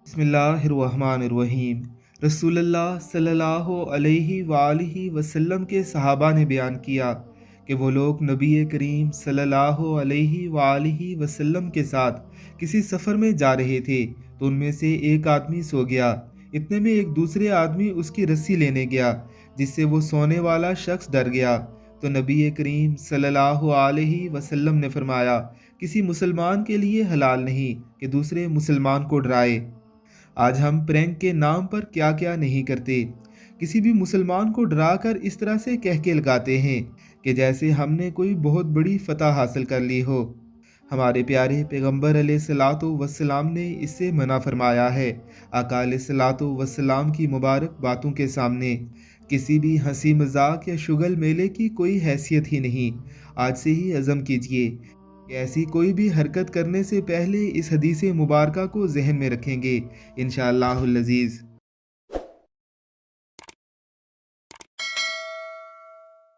بسم اللہ الرحمن الرحیم۔ رسول اللہ صلی اللہ علیہ وآلہ وسلم کے صحابہ نے بیان کیا کہ وہ لوگ نبی کریم صلی اللہ علیہ وآلہ وسلم کے ساتھ کسی سفر میں جا رہے تھے تو ان میں سے ایک آدمی سو گیا۔ اتنے میں ایک دوسرے آدمی اس کی رسی لینے گیا، جس سے وہ سونے والا شخص ڈر گیا۔ تو نبی کریم صلی اللہ علیہ وسلم نے فرمایا، کسی مسلمان کے لیے حلال نہیں کہ دوسرے مسلمان کو ڈرائے۔ آج ہم پرینک کے نام پر کیا کیا نہیں کرتے۔ کسی بھی مسلمان کو ڈرا کر اس طرح سے کہہ کے لگاتے ہیں کہ جیسے ہم نے کوئی بہت بڑی فتح حاصل کر لی ہو۔ ہمارے پیارے پیغمبر علیہ الصلوۃ والسلام نے اس سے منع فرمایا ہے۔ آقا علیہ الصلوۃ والسلام کی مبارک باتوں کے سامنے کسی بھی ہنسی مذاق یا شگل میلے کی کوئی حیثیت ہی نہیں۔ آج سے ہی عزم کیجئے کہ ایسی کوئی بھی حرکت کرنے سے پہلے اس حدیث مبارکہ کو ذہن میں رکھیں گے انشاءاللہ العزیز۔